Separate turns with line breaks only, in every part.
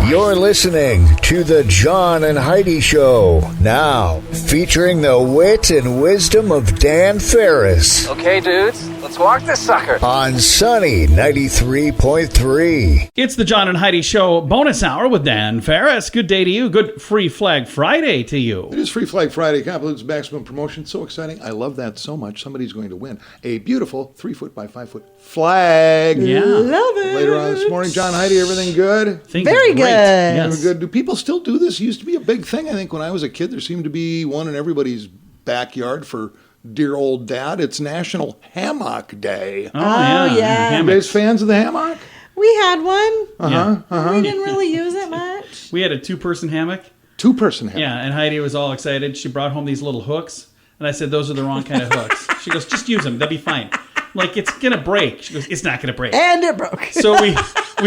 You're listening to the John and Heidi Show. Now, featuring the wit and wisdom of Dan Ferris.
Okay, dudes, let's walk this sucker.
On Sunny 93.3.
It's the John and Heidi Show bonus hour with Dan Ferris. Good day to you. Good Free Flag Friday to you.
It is Free Flag Friday. Compliments maximum promotion. So exciting. I love that so much. Somebody's going to win a beautiful 3-foot by 5-foot flag.
Yeah.
Love it.
Later on this morning, John, Heidi, everything good?
Things
Very
are great.
good.
Yes.
Good. Do people still do this? It used to be a big thing. I think when I was a kid, there seemed to be one in everybody's backyard for dear old dad. It's National Hammock Day.
Oh, yeah.
yeah.
You
Hammocks.
guys fans of the hammock?
We had one.
Yeah.
We didn't really use it much.
We had a two-person hammock.
Two-person hammock.
Yeah, and Heidi was all excited. She brought home these little hooks, and I said, those are the wrong kind of hooks. She goes, just use them. They'll be fine. Like, it's going to break. She goes, it's not going to break.
And it broke.
So we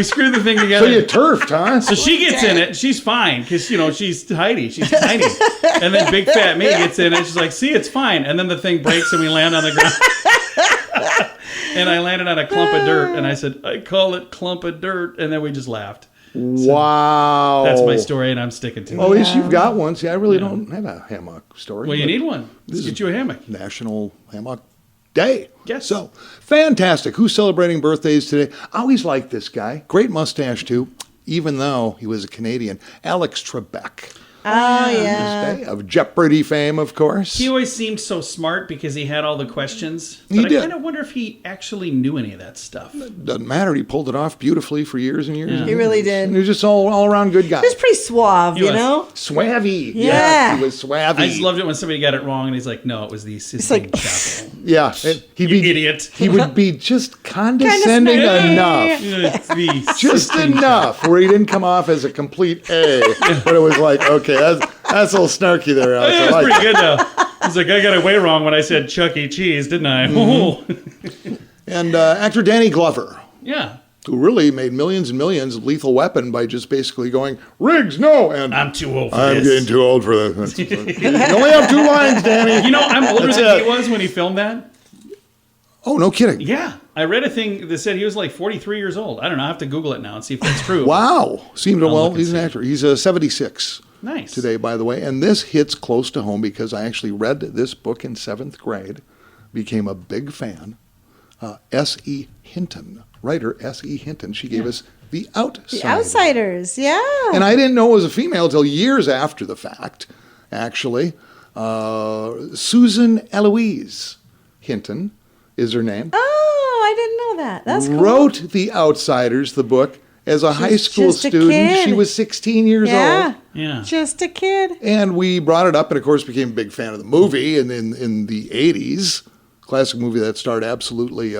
screwed the thing together.
So you turfed, huh?
So she gets in it. She's fine because, you know, she's Heidi. She's tiny. And then big fat me gets in it. She's like, see, it's fine. And then the thing breaks and we land on the ground. And I landed on a clump of dirt. And I said, I call it clump of dirt. And then we just laughed.
Wow.
That's my story and I'm sticking to it.
Well, at least you've got one. See, I really don't have a hammock story.
Well, you
but
need one. Let's get you a hammock.
National Hammock Day.
Yes.
So, fantastic. Who's celebrating birthdays today? I always liked this guy. Great mustache, too, even though he was a Canadian. Alex Trebek.
Oh, yeah.
This day of Jeopardy fame, of course.
He always seemed so smart because he had all the questions.
He
But I
did.
kind of wonder if he actually knew any of that stuff.
Doesn't matter. He pulled it off beautifully for years and years.
Yeah.
And
He really
years.
did.
And he was just all around good guy.
He was pretty suave,
He
you
was.
know?
Swavy.
Yeah.
He was swavy.
I just loved it when somebody got it wrong and he's like, no, it was the Sistine
like-
Chapel.
Yeah. He'd
You idiot.
He would be just condescending enough.
It's the
Just
Sistine
enough where he didn't come off as a complete A. But it was like, okay, that's a little snarky there. Alex.
That
I
was
like
pretty good, though. He's like, I got it way wrong when I said Chuck E. Cheese, didn't I?
Mm-hmm. And actor Danny Glover,
Yeah.
who really made millions and millions of Lethal Weapon by just basically going, Riggs, no, and
I'm too old for
I'm
this.
getting too old for this. You only have 2 lines, Danny.
You know, I'm older
That's
than
it.
he was when he filmed that.
Oh, no kidding.
Yeah. I read a thing that said he was like 43 years old. I don't know. I have to Google it now and see if that's true.
Wow. Seemed well,
look and
he's an
see.
actor. He's 76
Nice.
today, by the way. And this hits close to home because I actually read this book in 7th grade, became a big fan. S.E. Hinton, writer S.E. Hinton, she gave us The Outsiders.
The Outsiders, yeah.
And I didn't know it was a female until years after the fact, actually. Susan Eloise Hinton is her name.
Oh, I didn't know that. That's cool.
Wrote The Outsiders, the book, as a high school
just a
student.
kid.
She was 16 years
Yeah.
old.
Yeah.
Just a kid.
And we brought it up and, of course, became a big fan of the movie in the 80s. Classic movie that starred absolutely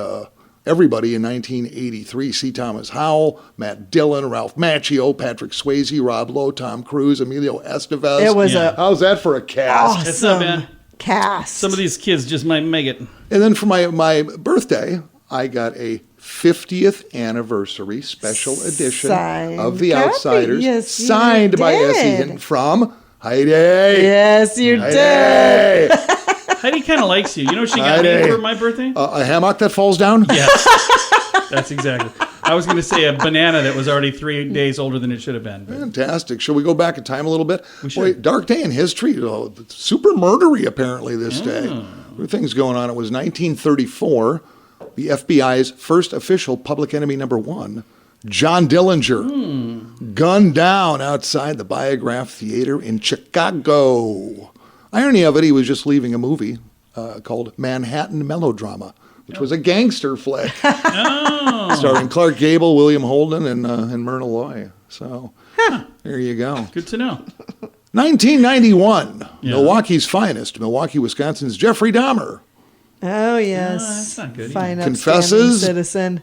everybody in 1983. C. Thomas Howell, Matt Dillon, Ralph Macchio, Patrick Swayze, Rob Lowe, Tom Cruise, Emilio Estevez.
It was
Yeah.
How's that for a cast?
awesome
It's not bad.
cast.
Some of these kids just might make it.
And then for my birthday, I got a 50th anniversary special edition
Signed
of The
copy.
Outsiders,
Yes, you
signed by
did.
S.E. Hinton from Heidi.
Yes, you did.
Heidi.
Heidi kind of likes you. You know what she got
Heidi.
me for my birthday?
A hammock that falls down?
Yes. That's exactly. I was going to say a banana that was already 3 days older than it should have been. But
Fantastic. Shall we go back in time a little bit?
We should.
Boy, dark day in history. Super murdery, apparently, this day. There were things going on. It was 1934. The FBI's first official public enemy number 1, John Dillinger, gunned down outside the Biograph Theater in Chicago. Irony of it, he was just leaving a movie called Manhattan Melodrama, which was a gangster flick. Starring Clark Gable, William Holden, and Myrna Loy. So there you go.
good to know.
1991,
Yeah.
Milwaukee's finest, Milwaukee, Wisconsin's Jeffrey Dahmer
Oh, yes.
that's not good.
Fine,
Confesses.
upstanding citizen.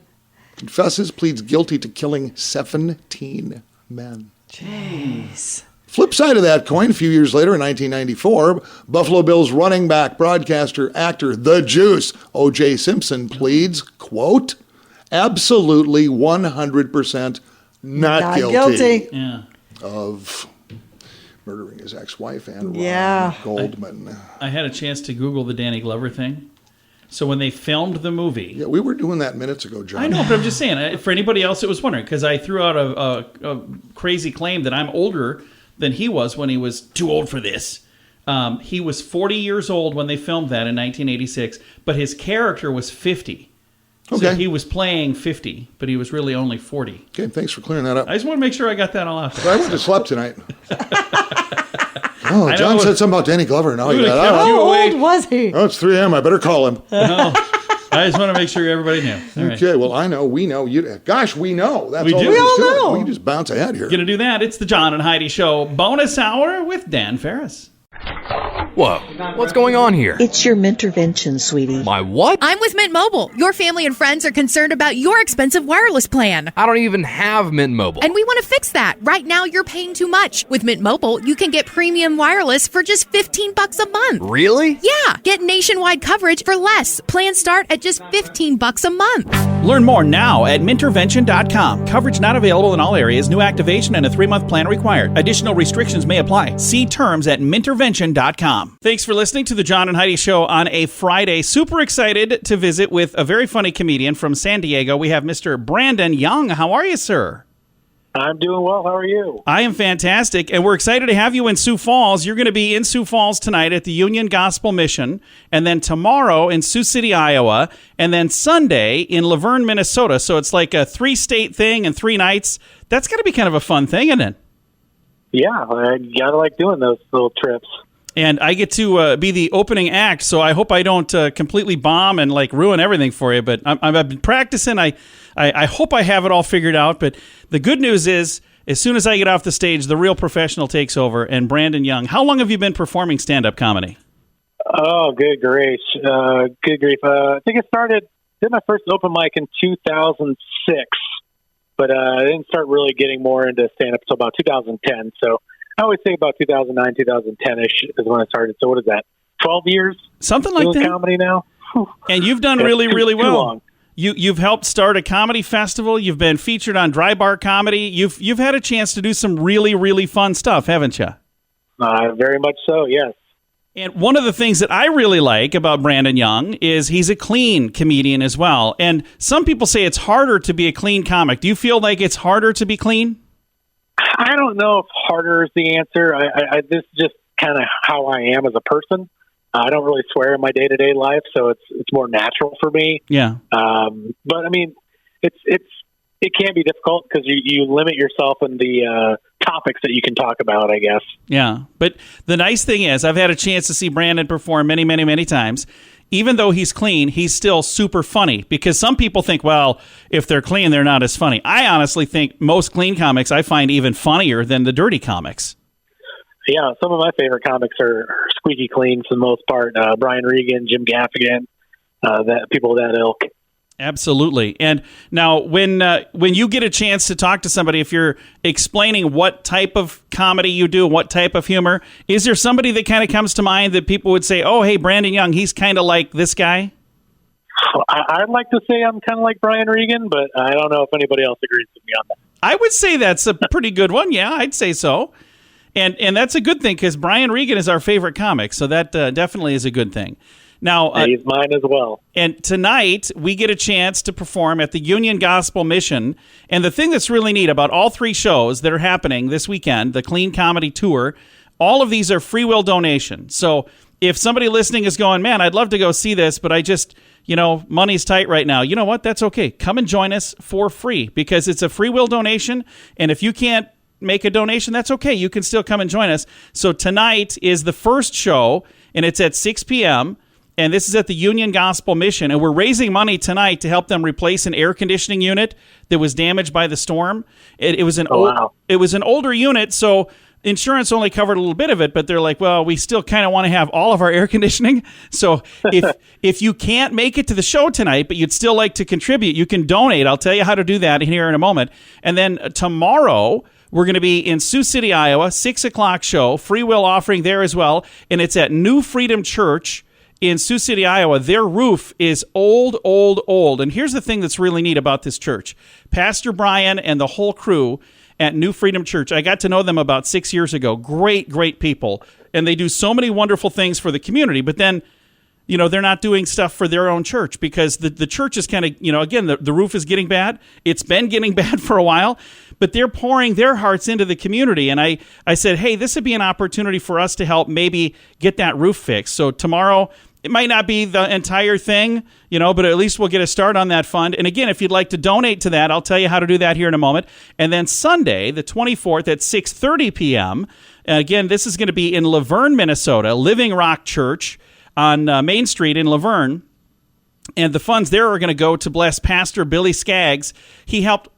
confesses, pleads guilty to killing 17 men.
Jeez.
Flip side of that coin, a few years later in 1994, Buffalo Bills running back, broadcaster, actor, The Juice, O.J. Simpson pleads, quote, absolutely 100% not guilty
Yeah.
of murdering his ex-wife and Ron
Yeah.
Goldman.
I had a chance to Google the Danny Glover thing. So when they filmed the movie...
Yeah, we were doing that minutes ago, John.
I know, but I'm just saying, for anybody else that was wondering, because I threw out a crazy claim that I'm older than he was when he was too old for this. He was 40 years old when they filmed that in 1986, but his character was 50.
Okay.
So he was playing 50, but he was really only 40.
Okay, thanks for clearing that up.
I just want to make sure I got that all out there.
I went to sleep tonight. Oh, John said something about Danny Glover. Now you got
How old was he?
Oh, it's 3 a.m. I better call him.
No, I just want to make sure everybody knew. All right.
Okay, well, I know, we know. Gosh, we know. That's
We
all
do.
there is
We all
to it.
know.
We can just bounce ahead here.
Going to do that. It's the John and Heidi Show bonus hour with Dan Ferris.
Whoa, what's going on here?
It's your Mintervention, sweetie.
My what?
I'm with Mint Mobile. Your family and friends are concerned about your expensive wireless plan.
I don't even have Mint Mobile.
And we want to fix that. Right now, you're paying too much. With Mint Mobile, you can get premium wireless for just $15 a month.
Really?
Yeah, get nationwide coverage for less. Plans start at just $15 a month.
Learn more now at mintervention.com. Coverage not available in all areas. New activation and a 3-month plan required. Additional restrictions may apply. See terms at mintervention.com. Thanks for listening to the John and Heidi Show on a Friday. Super excited to visit with a very funny comedian from San Diego. We have Mr. Brandon Young. How are you, sir?
I'm doing well. How are you?
I am fantastic, and we're excited to have you in Sioux Falls. You're going to be in Sioux Falls tonight at the Union Gospel Mission, and then tomorrow in Sioux City, Iowa, and then Sunday in Laverne, Minnesota. So it's like a 3-state thing and 3 nights. That's got to be kind of a fun thing, isn't it?
Yeah, I gotta like doing those little trips.
And I get to be the opening act, so I hope I don't completely bomb and like ruin everything for you. But I've been practicing. I hope I have it all figured out. But the good news is, as soon as I get off the stage, the real professional takes over. And Brandon Young, how long have you been performing stand-up comedy?
Oh, good grief. Good grief. I think did my first open mic in 2006, but I didn't start really getting more into stand-up until about 2010. So I always say about 2009, 2010-ish is when I started. So what is that, 12 years?
Something like
doing
that.
Comedy now.
And you've done really, really
too
well.
long.
You've helped start a comedy festival. You've been featured on Dry Bar Comedy. You've had a chance to do some really, really fun stuff, haven't you?
Very much so, yes.
And one of the things that I really like about Brandon Young is he's a clean comedian as well. And some people say it's harder to be a clean comic. Do you feel like it's harder to be clean?
I don't know if harder is the answer. This is just kind of how I am as a person. I don't really swear in my day-to-day life, so it's more natural for me.
Yeah.
But I mean, it can be difficult because you limit yourself in the topics that you can talk about, I guess.
Yeah. But the nice thing is, I've had a chance to see Brandon perform many, many, many times. Even though he's clean, he's still super funny, because some people think, well, if they're clean, they're not as funny. I honestly think most clean comics I find even funnier than the dirty comics.
Yeah, some of my favorite comics are squeaky clean for the most part. Brian Regan, Jim Gaffigan, people of that ilk.
Absolutely. And now when you get a chance to talk to somebody, if you're explaining what type of comedy you do, what type of humor, is there somebody that kind of comes to mind that people would say, oh, hey, Brandon Young, he's kind of like this guy?
I'd like to say I'm kind of like Brian Regan, but I don't know if anybody else agrees with me on that.
I would say that's a pretty good one. Yeah, I'd say so. And that's a good thing, because Brian Regan is our favorite comic, so that definitely is a good thing. Now,
he's mine as well.
And tonight, we get a chance to perform at the Union Gospel Mission. And the thing that's really neat about all 3 shows that are happening this weekend, the Clean Comedy Tour, all of these are free will donation. So if somebody listening is going, man, I'd love to go see this, but I just, money's tight right now. You know what? That's okay. Come and join us for free, because it's a free will donation. And if you can't make a donation, that's okay. You can still come and join us. So tonight is the first show, and it's at 6 p.m., and this is at the Union Gospel Mission, and we're raising money tonight to help them replace an air conditioning unit that was damaged by the storm. It was an older unit, so insurance only covered a little bit of it, but they're like, well, we still kind of want to have all of our air conditioning. So if you can't make it to the show tonight, but you'd still like to contribute, you can donate. I'll tell you how to do that here in a moment. And then tomorrow, we're going to be in Sioux City, Iowa, 6 o'clock show, free will offering there as well, and it's at New Freedom Church in Sioux City, Iowa. Their roof is old. And here's the thing that's really neat about this church. Pastor Brian and the whole crew at New Freedom Church, I got to know them about 6 years ago. Great people. And they do so many wonderful things for the community. But then they're not doing stuff for their own church because the church is kind of, again, the roof is getting bad. It's been getting bad for a while, but they're pouring their hearts into the community. And I said, hey, this would be an opportunity for us to help maybe get that roof fixed. So tomorrow, it might not be the entire thing, but at least we'll get a start on that fund. And again, if you'd like to donate to that, I'll tell you how to do that here in a moment. And then Sunday, the 24th at 6:30 p.m., again, this is going to be in Laverne, Minnesota, Living Rock Church on Main Street in Laverne. And the funds there are going to go to bless Pastor Billy Skaggs. He helped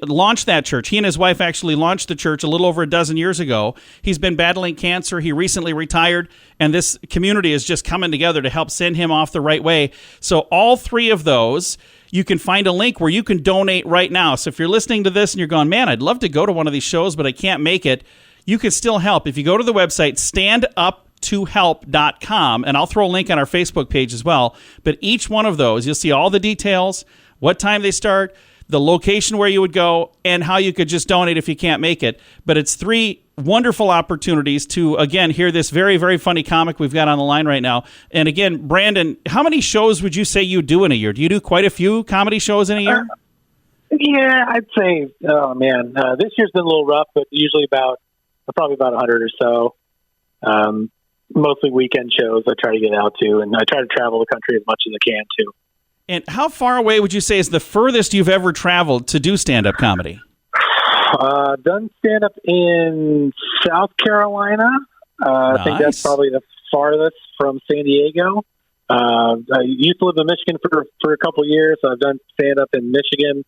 launch that church. He and his wife actually launched the church a little over a dozen years ago. He's been battling cancer. He recently retired, and this community is just coming together to help send him off the right way. So all three of those, you can find a link where you can donate right now. So if you're listening to this and you're going, man, I'd love to go to one of these shows, but I can't make it, you can still help. If you go to the website, standuptohelp.com, and I'll throw a link on our Facebook page as well. But each one of those, you'll see all the details, what time they start, the location where you would go, and how you could just donate if you can't make it. But it's three wonderful opportunities to, again, hear this very, very funny comic we've got on the line right now. And again, Brandon, how many shows would you say you do in a year? Do you do quite a few comedy shows in a year?
Yeah, I'd say, this year's been a little rough, but usually probably about 100 or so. Mostly weekend shows I try to get out to, and I try to travel the country as much as I can, too.
And how far away would you say is the furthest you've ever traveled to do stand-up comedy?
Done stand-up in South Carolina.
Nice.
I think that's probably the farthest from San Diego. I used to live in Michigan for a couple years. So I've done stand-up in Michigan.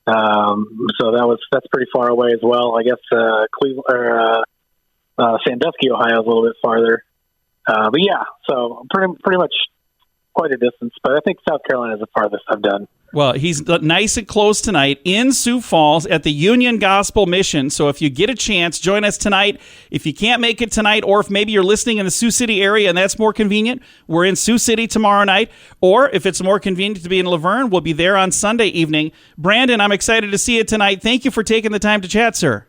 So that's pretty far away as well. I guess Cleveland or Sandusky, Ohio is a little bit farther. But yeah, so pretty much quite a distance. But I think South Carolina is the farthest I've done.
Well, he's nice and close tonight in Sioux Falls at the Union Gospel Mission. So if you get a chance, join us tonight. If you can't make it tonight, or if maybe you're listening in the Sioux City area and that's more convenient, we're in Sioux City tomorrow night. Or if it's more convenient to be in Laverne, we'll be there on Sunday evening. Brandon, I'm excited to see you tonight. Thank you for taking the time to chat, sir.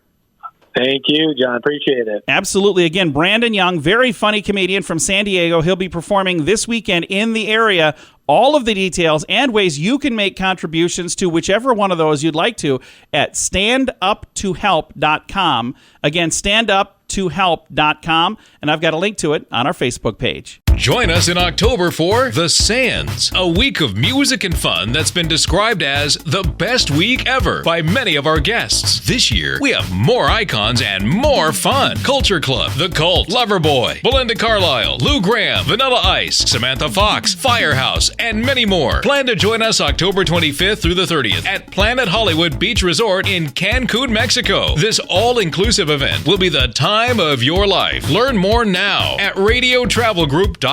Thank you, John. Appreciate it.
Absolutely. Again, Brandon Young, very funny comedian from San Diego. He'll be performing this weekend in the area. All of the details and ways you can make contributions to whichever one of those you'd like to at standuptohelp.com. Again, standuptohelp.com. And I've got a link to it on our Facebook page.
Join us in October for The Sands, a week of music and fun that's been described as the best week ever by many of our guests. This year, we have more icons and more fun. Culture Club, The Cult, Loverboy, Belinda Carlisle, Lou Graham, Vanilla Ice, Samantha Fox, Firehouse, and many more. Plan to join us October 25th through the 30th at Planet Hollywood Beach Resort in Cancun, Mexico. This all-inclusive event will be the time of your life. Learn more now at radiotravelgroup.com.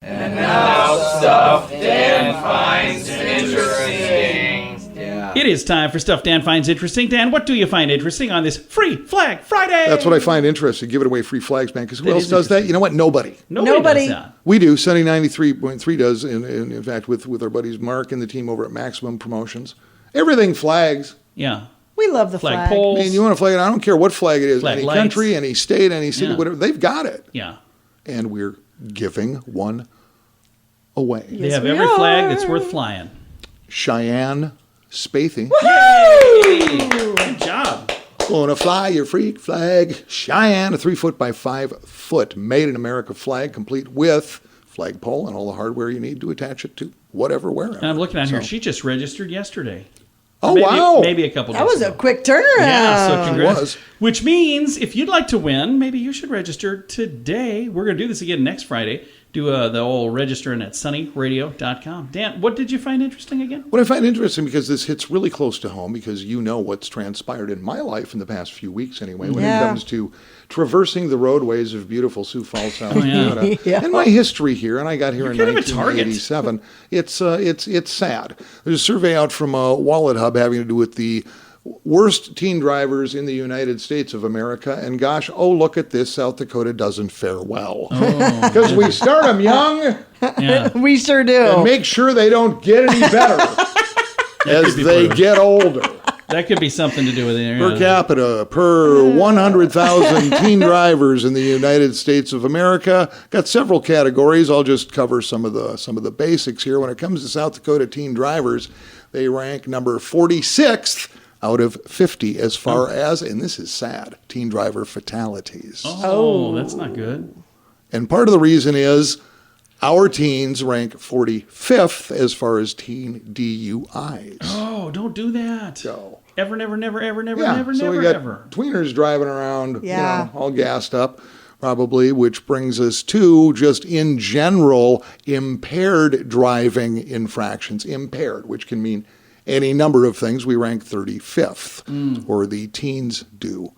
And now stuff Dan finds interesting. Yeah.
It is time for Stuff Dan Finds Interesting. Dan, what do you find interesting on this Free Flag Friday?
That's what I find interesting. Giving away free flags, man. Because who else does that? You know what? Nobody.
Nobody does that.
We do. Sunny 93.3 does. In fact, with our buddies Mark and the team over at Maximum Promotions. Everything flags.
Yeah.
We love the flag.
Poles.
Man, you want a flag? I don't care what flag it is.
Flag
any
lights.
Country, any state, any city, whatever. They've got it.
Yeah.
And we're giving one away.
They have every flag that's worth flying.
Cheyenne Spathy.
Yay! Good job.
Wanna fly your freak flag. Cheyenne, a 3-foot by 5-foot made in America flag, complete with flagpole and all the hardware you need to attach it to whatever, wherever.
And I'm looking on here. She just registered yesterday.
Oh,
maybe,
wow.
Maybe a couple days
That was
ago.
a quick turnaround.
Yeah, so congrats.
It was.
Which means if you'd like to win, maybe you should register today. We're going to do this again next Friday. Do the old registering at sunnyradio.com. Dan, what did you find interesting again?
What I find interesting, because this hits really close to home, because you know what's transpired in my life in the past few weeks anyway, when it comes to traversing the roadways of beautiful Sioux Falls, South Dakota. And my history here, and I got here in 1987. It's sad. There's a survey out from Wallet Hub having to do with the worst teen drivers in the United States of America, and gosh, look at this, South Dakota doesn't fare well. Because we start them young,
We sure do.
and make sure they don't get any better as they get older.
That could be something to do with it.
Per capita, per 100,000 teen drivers in the United States of America. Got several categories. I'll just cover some of the basics here. When it comes to South Dakota teen drivers, they rank number 46th out of 50 as far as, and this is sad, teen driver fatalities.
Oh, that's not good.
And part of the reason is our teens rank 45th as far as teen DUIs.
Oh, don't do that.
So,
ever, never, never, ever, never,
yeah,
never,
so
never,
we got
ever.
tweeners driving around, all gassed up, probably, which brings us to just in general impaired driving infractions. Impaired, which can mean any number of things. We rank 35th, or the teens do.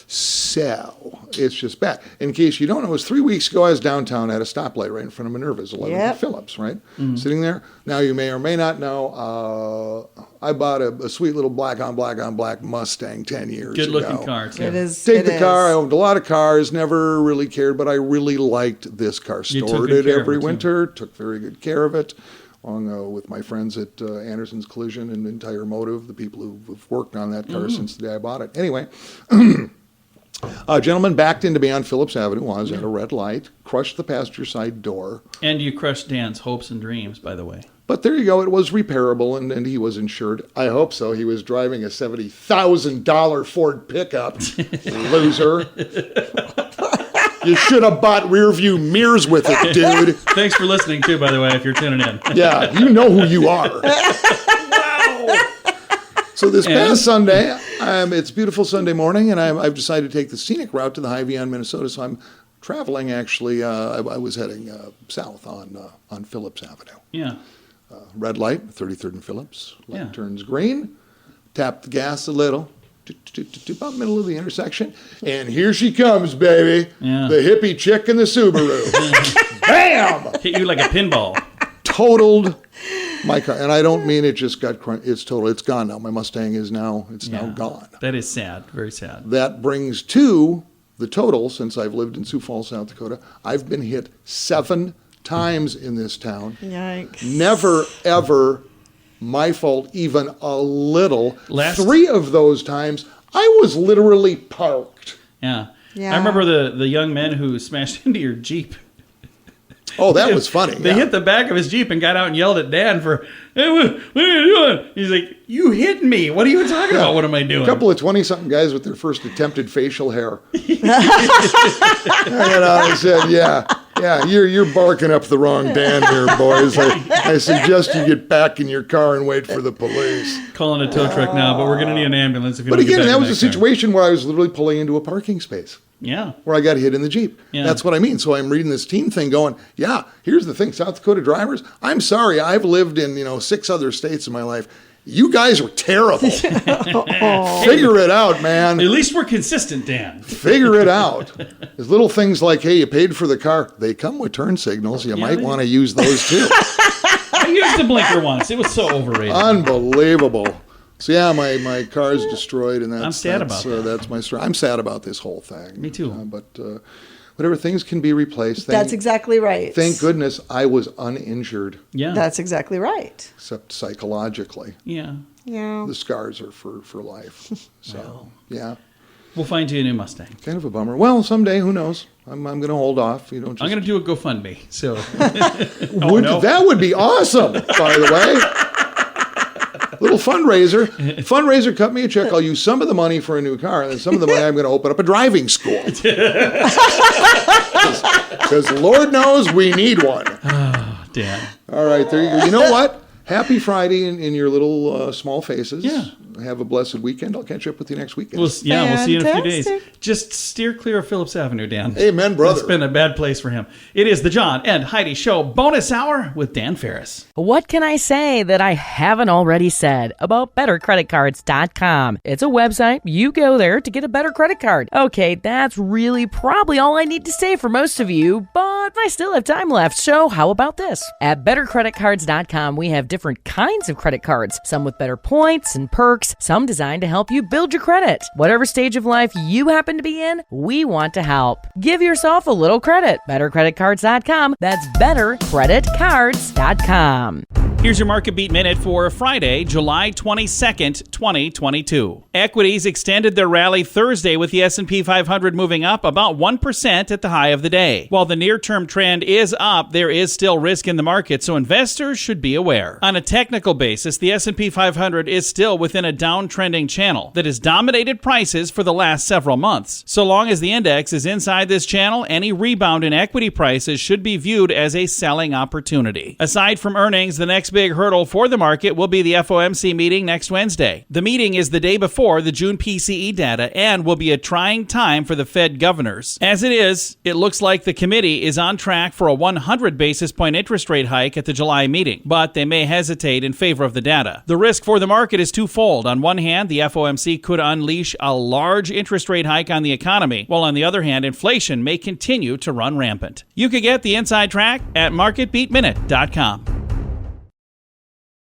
So it's just bad. In case you don't know, it was 3 weeks ago I was downtown at a stoplight right in front of Minerva's, 11th and Phillips, right? Sitting there. Now you may or may not know, I bought a sweet little black on black Mustang 10 years ago.
Good looking car, too.
It is.
Take the car. I owned a lot of cars, never really cared, but I really liked this car. Stored it every winter, took very good care of it. Along with my friends at Anderson's Collision and Entire Motive, the people who've worked on that car since the day I bought it. Anyway, a gentleman backed into me on Phillips Avenue while I was at a red light, crushed the passenger side door.
And you crushed Dan's hopes and dreams, by the way.
But there you go. It was repairable, and he was insured. I hope so. He was driving a $70,000 Ford pickup. Loser. You should have bought rear view mirrors with it, dude.
Thanks for listening, too, by the way, if you're tuning in.
Yeah, you know who you are. Wow. So this past Sunday, it's a beautiful Sunday morning, and I've decided to take the scenic route to the Hy-Vee on Minnesota. So I'm traveling, actually. I was heading south on Phillips Avenue.
Yeah.
Red light, 33rd and Phillips. Light turns green. Tap the gas a little. About middle of the intersection, and here she comes, baby.
Yeah.
The hippie chick in the Subaru. Bam!
Hit you like a pinball.
Totaled my car, and I don't mean it just got it's total. It's gone now. My Mustang is now now gone.
That is sad. Very sad.
That brings to the total since I've lived in Sioux Falls, South Dakota. I've been hit 7 times in this town.
Yikes!
Never ever. My fault, even a little. 3 of those times, I was literally parked.
Yeah. I remember the young men who smashed into your Jeep.
Oh, that was funny.
They hit the back of his Jeep and got out and yelled at Dad for, hey, what are you doing? He's like, you hit me. What are you talking about? What am I doing?
A couple of 20-something guys with their first attempted facial hair. I said, yeah, you're barking up the wrong Dan here, boys. I suggest you get back in your car and wait for the police.
Calling a tow truck now, but we're going to need an ambulance if you don't get
But again,
back
that
in
was a situation where I was literally pulling into a parking space.
Yeah.
Where I got hit in the Jeep.
Yeah.
That's what I mean. So I'm reading this team thing going, yeah, here's the thing, South Dakota drivers, I'm sorry, I've lived in, 6 other states in my life. You guys were terrible. Figure it out, man.
At least we're consistent, Dan.
Figure it out. There's little things like, hey, you paid for the car. They come with turn signals. You might want to use those too.
I used the blinker once. It was so overrated.
Unbelievable. So yeah, my car is destroyed, and
I'm sad about that.
That's my story. I'm sad about this whole thing.
Me too.
But whatever, things can be replaced.
That's exactly right.
Thank goodness I was uninjured.
Yeah,
that's exactly right.
Except psychologically.
Yeah.
The scars are for life. So yeah.
We'll find you a new Mustang.
Kind of a bummer. Well, someday, who knows? I'm going to hold off. I'm
going to do a GoFundMe. So
that would be awesome. By the way. Little fundraiser. Fundraiser, cut me a check. I'll use some of the money for a new car, and then some of the money I'm going to open up a driving school. Because Lord knows we need one.
Oh, Dan.
All right, there you go. You know what? Happy Friday in your little small faces.
Yeah.
Have a blessed weekend. I'll catch up with you next weekend.
We'll see you in a few days. Just steer clear of Phillips Avenue, Dan.
Amen, brother.
It's been a bad place for him. It is the John and Heidi Show Bonus Hour with Dan Ferris.
What can I say that I haven't already said about BetterCreditCards.com? It's a website. You go there to get a better credit card. Okay, that's really probably all I need to say for most of you, but I still have time left, so how about this? At BetterCreditCards.com, we have different kinds of credit cards, some with better points and perks, some designed to help you build your credit. Whatever stage of life you happen to be in, we want to help. Give yourself a little credit. BetterCreditCards.com. That's BetterCreditCards.com.
Here's your Market Beat Minute for Friday, July 22nd, 2022. Equities extended their rally Thursday with the S&P 500 moving up about 1% at the high of the day. While the near-term trend is up, there is still risk in the market, so investors should be aware. On a technical basis, the S&P 500 is still within a downtrending channel that has dominated prices for the last several months. So long as the index is inside this channel, any rebound in equity prices should be viewed as a selling opportunity. Aside from earnings, the next big hurdle for the market will be the FOMC meeting next Wednesday. The meeting is the day before the June PCE data and will be a trying time for the Fed governors. As it is, it looks like the committee is on track for a 100 basis point interest rate hike at the July meeting, but they may hesitate in favor of the data. The risk for the market is twofold. On one hand, the FOMC could unleash a large interest rate hike on the economy, while on the other hand, inflation may continue to run rampant. You can get the inside track at marketbeatminute.com.